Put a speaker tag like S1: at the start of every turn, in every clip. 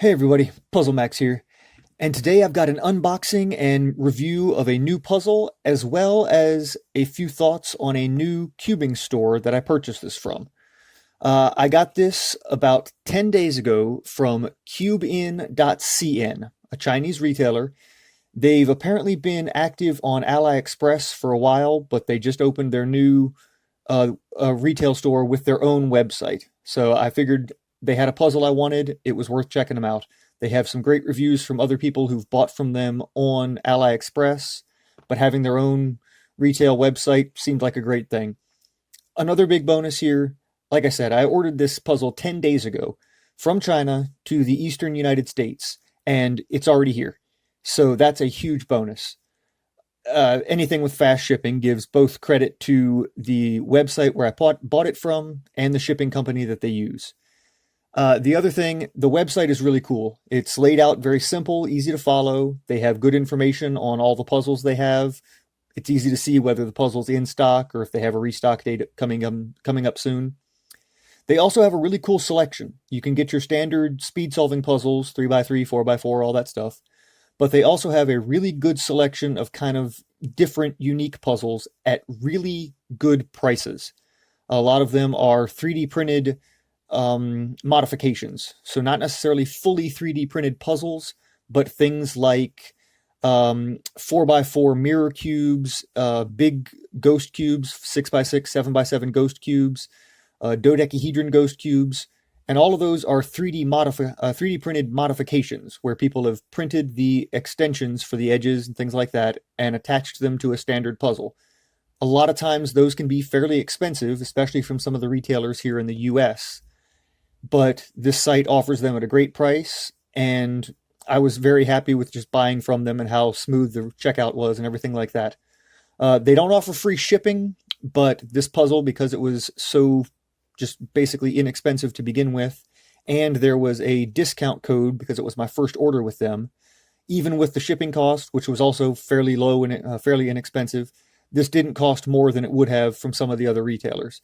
S1: Hey everybody, Puzzle Max here, and today I've got an unboxing and review of a new puzzle, as well as a few thoughts on a new cubing store that I purchased this from. I got this about 10 days ago from CubeIn.cn, a Chinese retailer. They've apparently been active on AliExpress for a while, but they just opened their new retail store with their own website. So I figured they had a puzzle I wanted. It was worth checking them out. They have some great reviews from other people who've bought from them on AliExpress, but having their own retail website seemed like a great thing. Another big bonus here, like I said, I ordered this puzzle 10 days ago from China to the eastern United States, and it's already here. So that's a huge bonus. Anything with fast shipping gives both credit to the website where I bought it from and the shipping company that they use. The other thing, the website is really cool. It's laid out very simple, easy to follow. They have good information on all the puzzles they have. It's easy to see whether the puzzle's in stock or if they have a restock date coming up soon. They also have a really cool selection. You can get your standard speed-solving puzzles, 3x3, 4x4, all that stuff. But they also have a really good selection of kind of different, unique puzzles at really good prices. A lot of them are 3D printed modifications. So not necessarily fully 3D printed puzzles, but things like 4x4 mirror cubes, big ghost cubes, 6x6, 7x7 ghost cubes, dodecahedron ghost cubes, and all of those are 3D printed modifications where people have printed the extensions for the edges and things like that and attached them to a standard puzzle. A lot of times those can be fairly expensive, especially from some of the retailers here in the US. But this site offers them at a great price, and I was very happy with just buying from them and how smooth the checkout was and everything like that. They don't offer free shipping, but this puzzle, because it was so just basically inexpensive to begin with, and there was a discount code because it was my first order with them, even with the shipping cost, which was also fairly low and fairly inexpensive, this didn't cost more than it would have from some of the other retailers.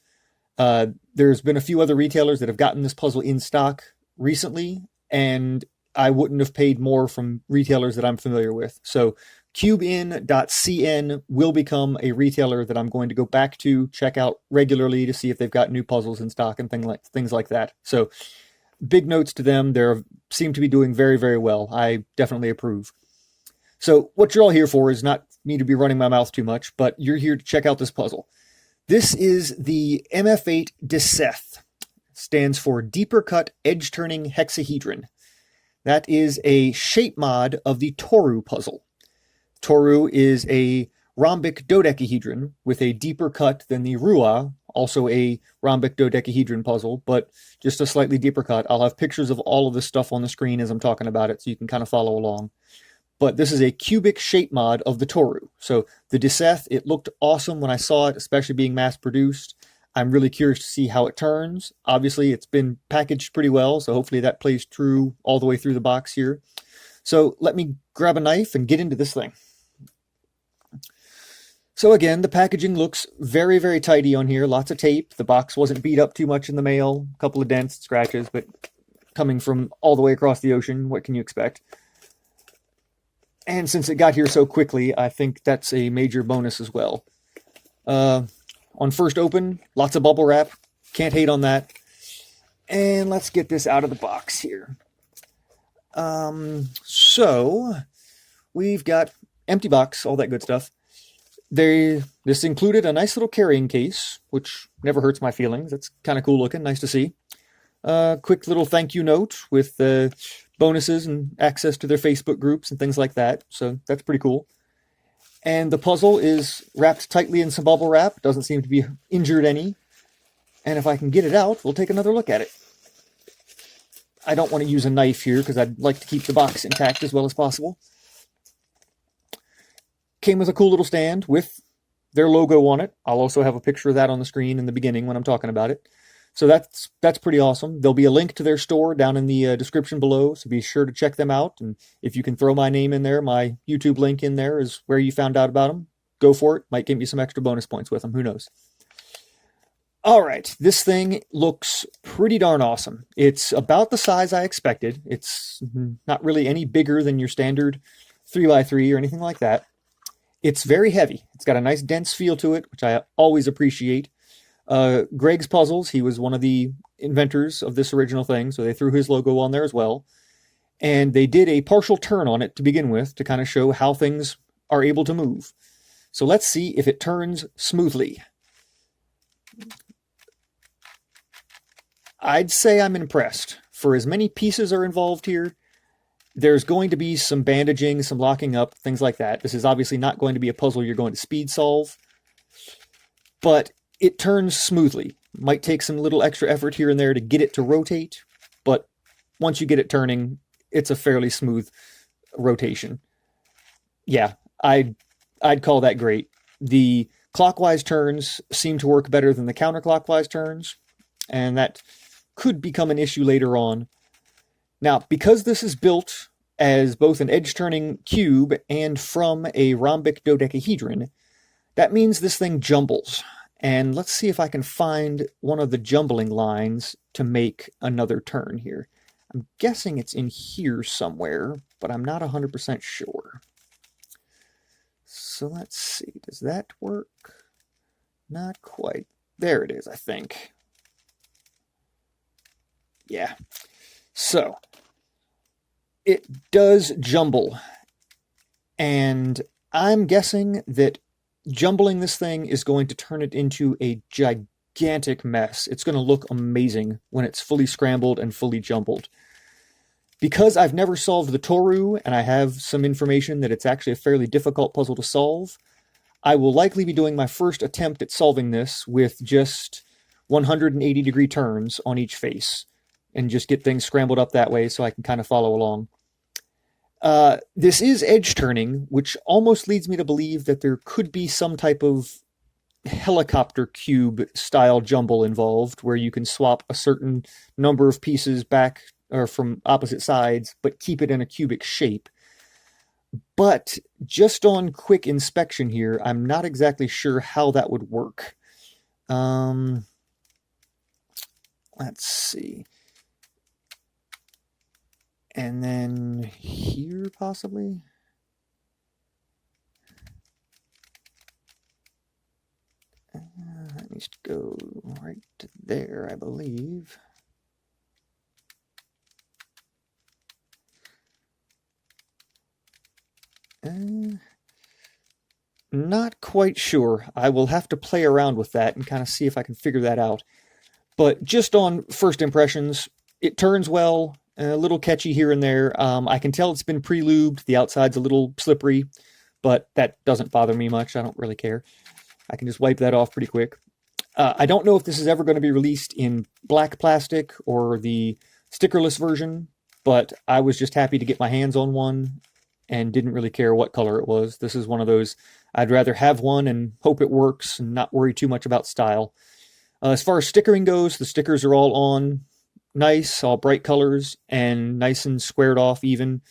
S1: There's been a few other retailers that have gotten this puzzle in stock recently, and I wouldn't have paid more from retailers that I'm familiar with. So CubeIn.cn will become a retailer that I'm going to go back to, check out regularly to see if they've got new puzzles in stock and things like that. So big notes to them. They seem to be doing very, very well. I definitely approve. So what you're all here for is not me to be running my mouth too much, but you're here to check out this puzzle. This is the MF8 DeCETH. Stands for Deeper Cut Edge Turning Hexahedron. That is a shape mod of the Toru puzzle. Toru is a rhombic dodecahedron with a deeper cut than the Rua, also a rhombic dodecahedron puzzle, but just a slightly deeper cut. I'll have pictures of all of this stuff on the screen as I'm talking about it, so you can kind of follow along. But this is a cubic shape mod of the Toru. So the DeCETH, it looked awesome when I saw it, especially being mass-produced. I'm really curious to see how it turns. Obviously, it's been packaged pretty well, so hopefully that plays true all the way through the box here. So let me grab a knife and get into this thing. So again, the packaging looks very, very tidy on here. Lots of tape. The box wasn't beat up too much in the mail. A couple of dents, scratches, but coming from all the way across the ocean, what can you expect? And since it got here so quickly, I think that's a major bonus as well. On first open, lots of bubble wrap. Can't hate on that. And let's get this out of the box here. So we've got empty box, all that good stuff. This included a nice little carrying case, which never hurts my feelings. That's kind of cool looking, nice to see. Quick little thank you note with bonuses and access to their Facebook groups and things like that. So that's pretty cool. And the puzzle is wrapped tightly in some bubble wrap. Doesn't seem to be injured any. And if I can get it out, we'll take another look at it. I don't want to use a knife here because I'd like to keep the box intact as well as possible. Came with a cool little stand with their logo on it. I'll also have a picture of that on the screen in the beginning when I'm talking about it. So that's pretty awesome. There'll be a link to their store down in the description below, so be sure to check them out. And if you can throw my name in there, my YouTube link in there is where you found out about them. Go for it. Might give you some extra bonus points with them. Who knows? All right, this thing looks pretty darn awesome. It's about the size I expected. It's not really any bigger than your standard 3x3 or anything like that. It's very heavy. It's got a nice dense feel to it, which I always appreciate. Greg's Puzzles, he was one of the inventors of this original thing, so they threw his logo on there as well. And they did a partial turn on it to begin with to kind of show how things are able to move. So let's see if it turns smoothly. I'd say I'm impressed. For as many pieces are involved here, there's going to be some bandaging, some locking up, things like that. This is obviously not going to be a puzzle you're going to speed solve, but it turns smoothly. Might take some little extra effort here and there to get it to rotate, but once you get it turning, it's a fairly smooth rotation. Yeah, I'd call that great. The clockwise turns seem to work better than the counterclockwise turns, and that could become an issue later on. Now, because this is built as both an edge-turning cube and from a rhombic dodecahedron, that means this thing jumbles. And let's see if I can find one of the jumbling lines to make another turn here. I'm guessing it's in here somewhere, but I'm not 100% sure. So let's see, does that work? Not quite. There it is, I think. Yeah. So, it does jumble. And I'm guessing that jumbling this thing is going to turn it into a gigantic mess. It's going to look amazing when it's fully scrambled and fully jumbled. Because I've never solved the Toru, and I have some information that it's actually a fairly difficult puzzle to solve, I will likely be doing my first attempt at solving this with just 180-degree turns on each face, and just get things scrambled up that way so I can kind of follow along. This is edge turning, which almost leads me to believe that there could be some type of helicopter cube style jumble involved, where you can swap a certain number of pieces back or from opposite sides, but keep it in a cubic shape. But just on quick inspection here, I'm not exactly sure how that would work. Let's see. And then here, possibly? That needs to go right to there, I believe. Not quite sure. I will have to play around with that and kind of see if I can figure that out. But just on first impressions, it turns well. A little catchy here and there. I can tell it's been pre-lubed. The outside's a little slippery, but that doesn't bother me much. I don't really care. I can just wipe that off pretty quick. I don't know if this is ever going to be released in black plastic or the stickerless version, but I was just happy to get my hands on one and didn't really care what color it was. This is one of those, I'd rather have one and hope it works and not worry too much about style. As far as stickering goes, the stickers are all on nice, all bright colors, and nice and squared off even,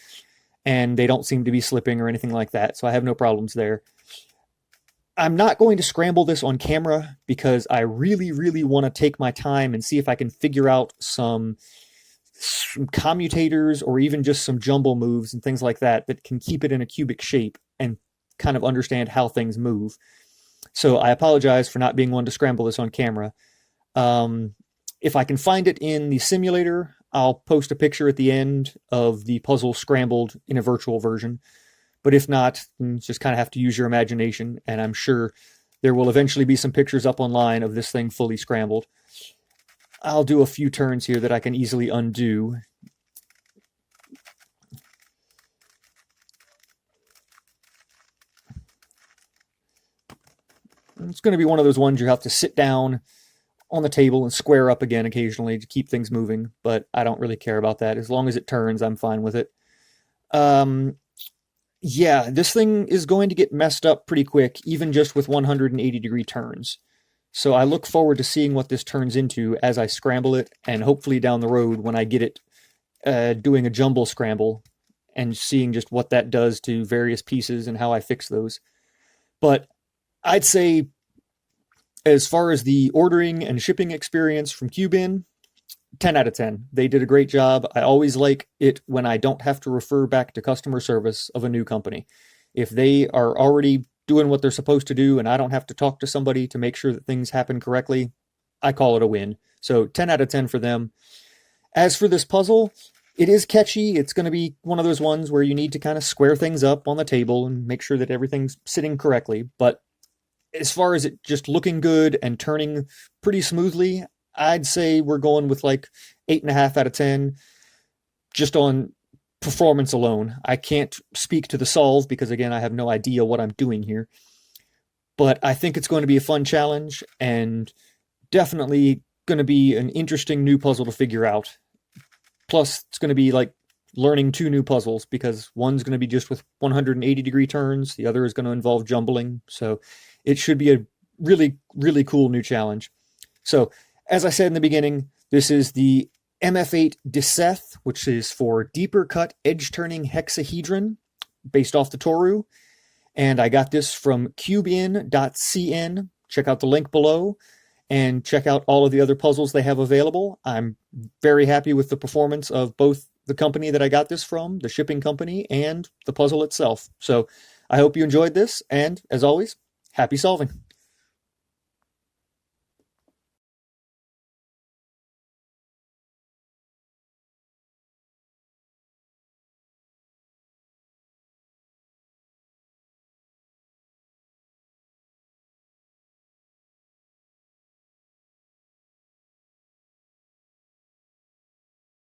S1: and they don't seem to be slipping or anything like that, so I have no problems there. I'm not going to scramble this on camera because I really, really want to take my time and see if I can figure out some commutators or even just some jumble moves and things like that that can keep it in a cubic shape and kind of understand how things move. So I apologize for not being one to scramble this on camera. If I can find it in the simulator, I'll post a picture at the end of the puzzle scrambled in a virtual version. But if not, you just kind of have to use your imagination, and I'm sure there will eventually be some pictures up online of this thing fully scrambled. I'll do a few turns here that I can easily undo. It's going to be one of those ones you have to sit down on the table and square up again occasionally to keep things moving, but I don't really care about that. As long as it turns, I'm fine with it. Yeah, this thing is going to get messed up pretty quick, even just with 180-degree turns. So I look forward to seeing what this turns into as I scramble it, and hopefully down the road when I get it doing a jumble scramble and seeing just what that does to various pieces and how I fix those. But I'd say As far as the ordering and shipping experience from CubeIn, 10 out of 10. They did a great job. I always like it when I don't have to refer back to customer service of a new company. If they are already doing what they're supposed to do and I don't have to talk to somebody to make sure that things happen correctly, I call it a win. So 10 out of 10 for them. As for this puzzle, it is catchy. It's going to be one of those ones where you need to kind of square things up on the table and make sure that everything's sitting correctly. But as far as it just looking good and turning pretty smoothly, I'd say we're going with like 8.5 out of 10 just on performance alone. I can't speak to the solve because, again, I have no idea what I'm doing here. But I think it's going to be a fun challenge and definitely going to be an interesting new puzzle to figure out. Plus, it's going to be like learning two new puzzles because one's going to be just with 180-degree turns. The other is going to involve jumbling. So it should be a really, really cool new challenge. So as I said in the beginning, this is the MF8 DeCETH, which is for deeper cut edge turning hexahedron based off the Toru. And I got this from CubeIn.cn. Check out the link below and check out all of the other puzzles they have available. I'm very happy with the performance of both the company that I got this from, the shipping company, and the puzzle itself. So I hope you enjoyed this. And as always, happy solving.